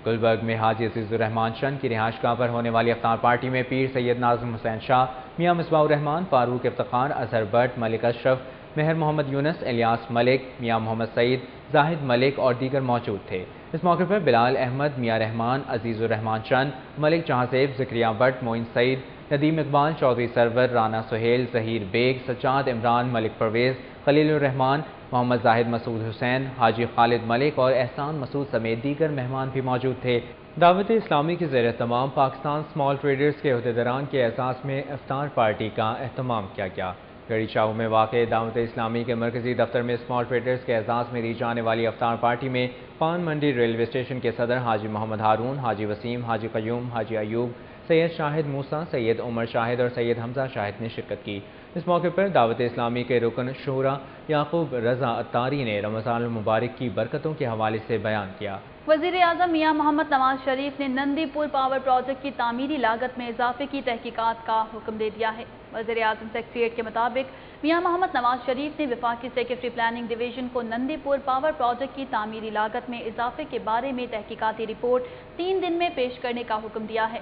گلبرگ میں حاجی عزیز الرحمان چند کی رہائش گاہ پر ہونے والی افطار پارٹی میں پیر سید ناظم حسین شاہ، میاں مصباح الرحمان، فاروق افتخار، اظہر بٹ، ملک اشرف، مہر محمد یونس، الیاس ملک، میاں محمد سعید، زاہد ملک اور دیگر موجود تھے۔ اس موقع پر بلال احمد، میاں رحمان، عزیز الرحمان چند، ملک جہازیب، ذکریہ بٹ، معین سعید، ندیم اقبال، چودھری سرور، رانا سہیل، ظہیر بیگ، سجاد عمران، ملک پرویز، خلیل الرحمان، محمد زاہد مسعود حسین، حاجی خالد ملک اور احسان مسعود سمیت دیگر مہمان بھی موجود تھے۔ دعوت اسلامی کے زیر اہتمام پاکستان اسمال ٹریڈرز کے عہدیداران کے اعزاز میں افطار پارٹی کا اہتمام کیا گیا۔ گڑی چاؤ میں واقع دعوت اسلامی کے مرکزی دفتر میں اسمال ٹریڈرز کے اعزاز میں دی جانے والی افطار پارٹی میں پان منڈی ریلوے اسٹیشن کے صدر حاجی محمد ہارون، حاجی وسیم، حاجی قیوم، حاجی ایوب، سید شاہد موسیٰ، سید عمر شاہد اور سید حمزہ شاہد نے شرکت کی۔ اس موقع پر دعوت اسلامی کے رکن شورا یعقوب رضا اتاری نے رمضان المبارک کی برکتوں کے حوالے سے بیان کیا۔ وزیر اعظم میاں محمد نواز شریف نے نندی پور پاور پروجیکٹ کی تعمیری لاگت میں اضافے کی تحقیقات کا حکم دے دیا ہے۔ وزیر اعظم سیکریٹریٹ کے مطابق میاں محمد نواز شریف نے وفاقی سیکریٹری پلاننگ ڈویژن کو نندی پور پاور پروجیکٹ کی تعمیری لاگت میں اضافے کے بارے میں تحقیقاتی رپورٹ 3 دن میں پیش کرنے کا حکم دیا ہے۔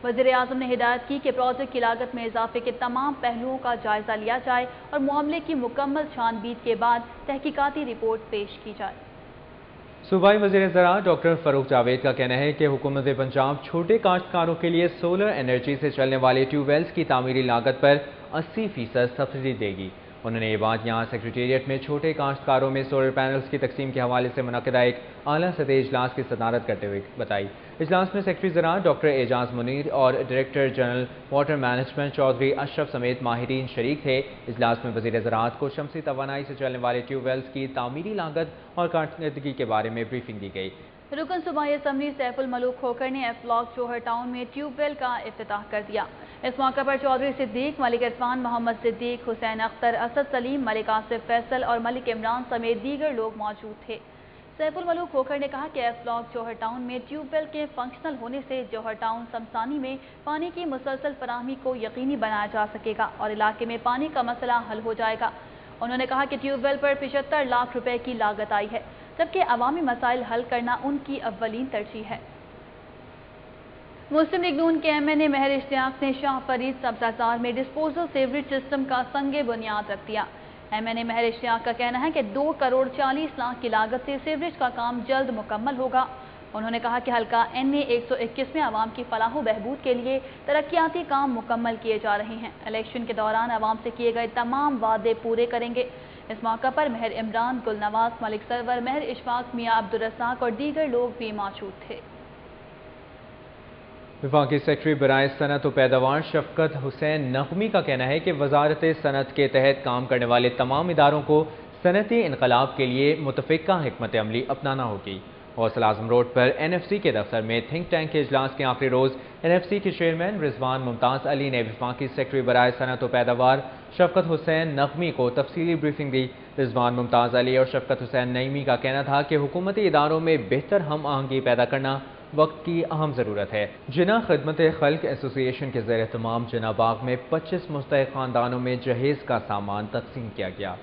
وزیر اعظم نے ہدایت کی کہ پروجیکٹ کی لاگت میں اضافے کے تمام پہلوؤں کا جائزہ لیا جائے اور معاملے کی مکمل چھان بین کے بعد تحقیقاتی رپورٹ پیش کی جائے۔ صوبائی وزیر زراعت ڈاکٹر فاروق جاوید کا کہنا ہے کہ حکومت پنجاب چھوٹے کاشتکاروں کے لیے سولر انرجی سے چلنے والے ٹیوب ویلز کی تعمیری لاگت پر 80% سبسڈی دے گی۔ انہوں نے یہ بات یہاں سیکریٹریٹ میں چھوٹے کاشتکاروں میں سولر پینلز کی تقسیم کے حوالے سے منعقدہ ایک اعلیٰ سطحی اجلاس کی صدارت کرتے ہوئے بتائی۔ اجلاس میں سیکریٹری زراعت ڈاکٹر اعجاز منیر اور director general water management Chaudhry Ashraf سمیت ماہرین شریک تھے۔ اجلاس میں وزیر زراعت کو شمسی توانائی سے چلنے والے ٹیوب ویلز کی تعمیری لاگت اور کارکردگی کے بارے میں بریفنگ دی گئی۔ رکن صوبائی اسمبلی سیف الملوک کھوکھر نے ایف بلاک جوہر ٹاؤن میں ٹیوب ویل کا افتتاح کر دیا۔ اس موقع پر چودھری صدیق، ملک عرفان، محمد صدیق، حسین اختر، اسد سلیم، ملک آصف فیصل اور ملک عمران سمیت دیگر لوگ موجود تھے۔ سیف الملوک کھوکھر نے کہا کہ ایف بلاک جوہر ٹاؤن میں ٹیوب ویل کے فنکشنل ہونے سے جوہر ٹاؤن سمسانی میں پانی کی مسلسل فراہمی کو یقینی بنایا جا سکے گا اور علاقے میں پانی کا مسئلہ حل ہو جائے گا۔ انہوں نے کہا کہ ٹیوب ویل پر 75 لاکھ روپے کی لاگت آئی ہے، جبکہ عوامی مسائل حل کرنا ان کی اولین ترجیح ہے۔ مسلم لیگ نون کے ایم این اے مہر اشتیاق نے شاہ فرید سبزہ میں ڈسپوزل سیوریج سسٹم کا سنگ بنیاد رکھ دیا۔ ایم این اے مہر اشتیاق کا کہنا ہے کہ 2 کروڑ 40 لاکھ کی لاگت سے سیوریج کا کام جلد مکمل ہوگا۔ انہوں نے کہا کہ حلقہ این اے 121 میں عوام کی فلاح و بہبود کے لیے ترقیاتی کام مکمل کیے جا رہے ہیں۔ الیکشن کے دوران عوام سے کیے گئے تمام وعدے پورے کریں گے۔ اس موقع پر مہر عمران، گل نواز، ملک سرور، مہر اشفاق، میاں عبدالرزاق اور دیگر لوگ بھی موجود تھے۔ وفاقی سیکرٹری برائے صنعت و پیداوار شفقت حسین نقوی کا کہنا ہے کہ وزارت صنعت کے تحت کام کرنے والے تمام اداروں کو صنعتی انقلاب کے لیے متفقہ حکمت عملی اپنانا ہوگی۔ غوث اعظم روڈ پر این ایف سی کے دفتر میں تھنک ٹینک کے اجلاس کے آخری روز این ایف سی کے چیئرمین رضوان ممتاز علی نے وفاقی سیکرٹری برائے صنعت و پیداوار شفقت حسین نقوی کو تفصیلی بریفنگ دی۔ رضوان ممتاز علی اور شفقت حسین نقوی کا کہنا تھا کہ حکومتی اداروں میں بہتر ہم آہنگی پیدا کرنا وقت کی اہم ضرورت ہے۔ جناح خدمت خلق ایسوسی ایشن کے زیر اہتمام جناح باغ میں 25 مستحق خاندانوں میں جہیز کا سامان تقسیم کیا گیا۔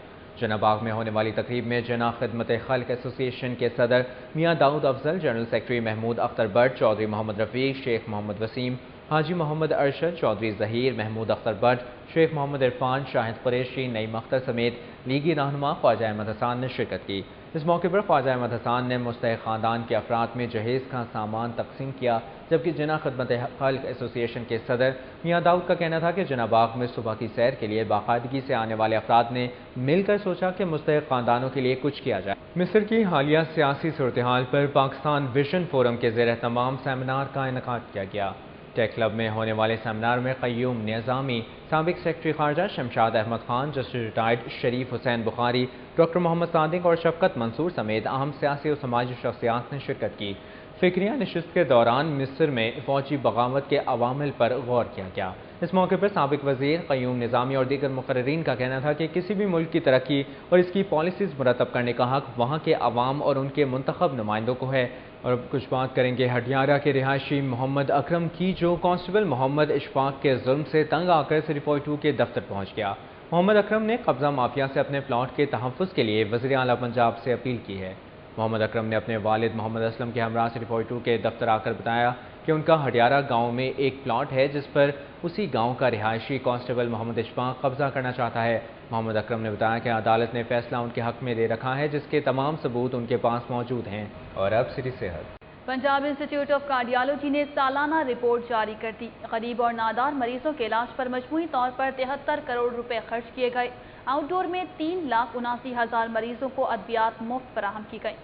جناح باغ میں ہونے والی تقریب میں جناح خدمت خلق ایسوسی ایشن کے صدر میاں داؤد افضل، جنرل سیکرٹری محمود اختر بٹ، چودھری محمد رفیق، شیخ محمد وسیم، حاجی محمد ارشد، چودھری ظہیر، محمود اختر بٹ، شیخ محمد عرفان، شاہد قریشی، نعیم اختر سمیت لیگی رہنما خواجہ احمد حسان نے شرکت کی۔ اس موقع پر خواجہ احمد حسان نے مستحق خاندان کے افراد میں جہیز کا سامان تقسیم کیا، جبکہ جناح خدمت خلق ایسوسی ایشن کے صدر میاں داؤد کا کہنا تھا کہ جناح باغ میں صبح کی سیر کے لیے باقاعدگی سے آنے والے افراد نے مل کر سوچا کہ مستحق خاندانوں کے لیے کچھ کیا جائے۔ مصر کی حالیہ سیاسی صورتحال پر پاکستان ویژن فورم کے زیر اہتمام سیمینار کا انعقاد کیا گیا۔ ٹیک کلب میں ہونے والے سیمینار میں قیوم نظامی، سابق سیکرٹری خارجہ شمشاد احمد خان، جسٹس ریٹائرڈ شریف حسین بخاری، ڈاکٹر محمد صادق اور شفقت منصور سمیت اہم سیاسی اور سماجی شخصیات نے شرکت کی۔ فکریہ نشست کے دوران مصر میں فوجی بغاوت کے عوامل پر غور کیا گیا۔ اس موقع پر سابق وزیر قیوم نظامی اور دیگر مقررین کا کہنا تھا کہ کسی بھی ملک کی ترقی اور اس کی پالیسیز مرتب کرنے کا حق وہاں کے عوام اور ان کے منتخب نمائندوں کو ہے۔ اور اب کچھ بات کریں گے ہٹیارہ کے رہائشی محمد اکرم کی، جو کانسٹیبل محمد اشفاق کے ظلم سے تنگ آ کر 342 کے دفتر پہنچ گیا۔ محمد اکرم نے قبضہ مافیا سے اپنے پلاٹ کے تحفظ کے لیے وزیر اعلیٰ پنجاب سے اپیل کی ہے۔ محمد اکرم نے اپنے والد محمد اسلم کے ہمراہ 342 کے دفتر آ کر بتایا کہ ان کا ہٹیارہ گاؤں میں ایک پلاٹ ہے جس پر اسی گاؤں کا رہائشی کانسٹیبل محمد اشفاق قبضہ کرنا چاہتا ہے۔ محمد اکرم نے بتایا کہ عدالت نے فیصلہ ان کے حق میں دے رکھا ہے، جس کے تمام ثبوت ان کے پاس موجود ہیں۔ اور اب سری صحت۔ پنجاب انسٹیٹیوٹ آف کارڈیالوجی نے سالانہ رپورٹ جاری کر دی۔ غریب اور نادار مریضوں کے علاج پر مجموعی طور پر 73 کروڑ روپے خرچ کیے گئے۔ آؤٹ ڈور میں 3,79,000 مریضوں کو ادویات مفت فراہم کی گئیں۔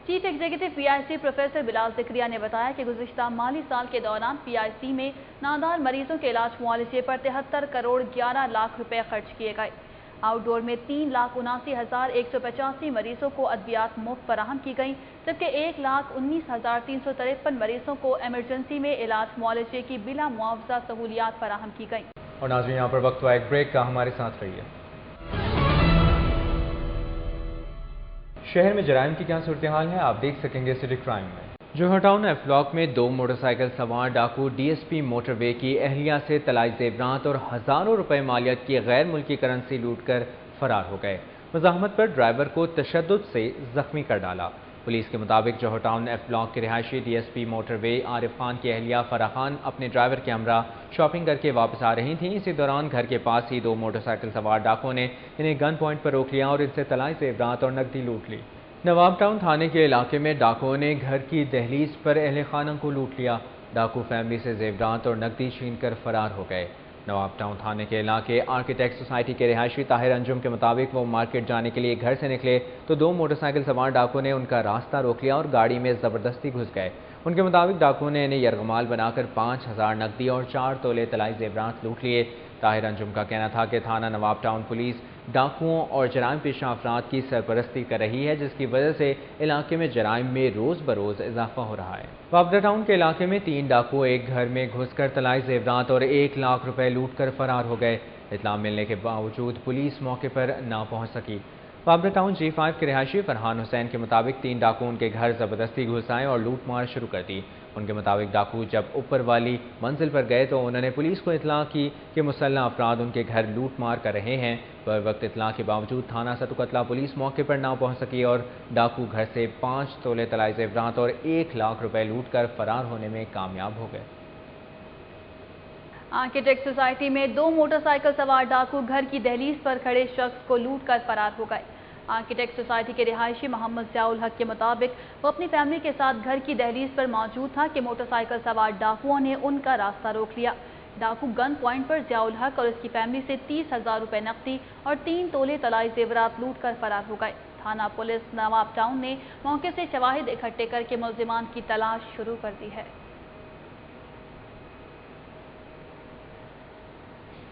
چیف ایگزیکٹو پی آئی سی پروفیسر بلال ذکریہ نے بتایا کہ گزشتہ مالی سال کے دوران پی آئی سی میں نادار مریضوں کے علاج معالجے پر 73 کروڑ 11 لاکھ روپے خرچ کیے گئے۔ آؤٹ ڈور میں 3,79,185 مریضوں کو ادویات مفت فراہم کی گئیں، جبکہ 1,19,353 مریضوں کو ایمرجنسی میں علاج معالجے کی بلا معاوضہ سہولیات فراہم کی گئیں۔ اور ناظرین، یہاں پر وقت ہوا ایک بریک کا، ہمارے ساتھ رہیے۔ شہر میں جرائم کی کیا صورتحال ہے آپ دیکھ سکیں گے سٹی کرائم میں۔ جوہر ٹاؤن ایف بلاک میں 2 موٹر سائیکل سوار ڈاکو ڈی ایس پی موٹر وے کی اہلیہ سے طلائی زیورات اور ہزاروں روپے مالیت کی غیر ملکی کرنسی لوٹ کر فرار ہو گئے۔ مزاحمت پر ڈرائیور کو تشدد سے زخمی کر ڈالا۔ پولیس کے مطابق جوہر ٹاؤن ایف بلاک کے رہائشی ڈی ایس پی موٹر وے عارف خان کی اہلیہ فرح خان اپنے ڈرائیور کے ہمراہ شاپنگ کر کے واپس آ رہی تھیں۔ اسی دوران گھر کے پاس ہی 2 موٹر سائیکل سوار ڈاکوؤں نے انہیں گن پوائنٹ پر روک لیا اور ان سے طلائی زیورات اور نقدی لوٹ لی۔ نواب ٹاؤن تھانے کے علاقے میں ڈاکوؤں نے گھر کی دہلیز پر اہل خانہ کو لوٹ لیا۔ ڈاکو فیملی سے زیورات اور نقدی چھین کر فرار ہو گئے۔ نواب ٹاؤن تھانے کے علاقے آرکیٹیکٹ سوسائٹی کے رہائشی طاہر انجم کے مطابق وہ مارکیٹ جانے کے لیے گھر سے نکلے تو 2 موٹر سائیکل سوار ڈاکو نے ان کا راستہ روک لیا اور گاڑی میں زبردستی گھس گئے۔ ان کے مطابق ڈاکو نے انہیں یرغمال بنا کر 5,000 نقدی اور 4 تولے طلائی زیورات لوٹ لیے۔ طاہر انجم کا کہنا تھا کہ تھانہ نواب ٹاؤن پولیس ڈاکوؤں اور جرائم پیشہ افراد کی سرپرستی کر رہی ہے، جس کی وجہ سے علاقے میں جرائم میں روز بروز اضافہ ہو رہا ہے۔ وابڈا ٹاؤن کے علاقے میں 3 ڈاکو ایک گھر میں گھس کر طلائی زیورات اور 1 لاکھ روپے لوٹ کر فرار ہو گئے۔ اطلاع ملنے کے باوجود پولیس موقع پر نہ پہنچ سکی۔ وابڈا ٹاؤن G5 کے رہائشی فرحان حسین کے مطابق 3 ڈاکو ان کے گھر زبردستی گھس آئے اور لوٹ مار شروع کر دی۔ ان کے مطابق ڈاکو جب اوپر والی منزل پر گئے تو انہوں نے پولیس کو اطلاع کی کہ مسلح افراد ان کے گھر لوٹ مار کر رہے ہیں۔ پر وقت اطلاع کے باوجود تھانہ ستوکتلا پولیس موقع پر نہ پہنچ سکی اور ڈاکو گھر سے 5 تولے طلائی زیورات اور 1 لاکھ روپے لوٹ کر فرار ہونے میں کامیاب ہو گئے۔ آرکیٹیکٹ سوسائٹی میں 2 موٹر سائیکل سوار ڈاکو گھر کی دہلیز پر کھڑے شخص کو لوٹ کر فرار ہو گئے۔ آرکیٹیکٹ سوسائٹی کے رہائشی محمد ضیاء الحق کے مطابق وہ اپنی فیملی کے ساتھ گھر کی دہلیز پر موجود تھا کہ موٹر سائیکل سوار ڈاکوؤں نے ان کا راستہ روک لیا۔ ڈاکو گن پوائنٹ پر ضیاء الحق اور اس کی فیملی سے 30,000 روپے نقدی اور 3 تولے طلائی زیورات لوٹ کر فرار ہو گئے۔ تھانہ پولیس نواب ٹاؤن نے موقع سے شواہد اکٹھے کر کے ملزمان کی تلاش شروع کر دی ہے۔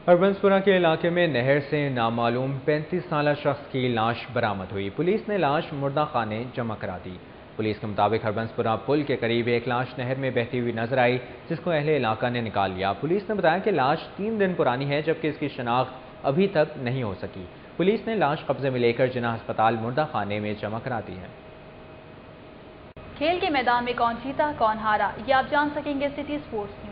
ہربنسپورہ کے علاقے میں نہر سے نامعلوم 35 سالہ شخص کی لاش برآمد ہوئی۔ پولیس نے لاش مردہ خانے جمع کرا دی۔ پولیس کے مطابق ہربنسپورہ پل کے قریب ایک لاش نہر میں بہتی ہوئی نظر آئی، جس کو اہل علاقہ نے نکال لیا۔ پولیس نے بتایا کہ لاش 3 دن پرانی ہے، جبکہ اس کی شناخت ابھی تک نہیں ہو سکی۔ پولیس نے لاش قبضے میں لے کر جناح ہسپتال مردہ خانے میں جمع کرا دی ہے۔ کھیل کے میدان میں کون جیتا کون ہارا، یہ آپ جان سکیں گے سٹی سپورٹس نیوز۔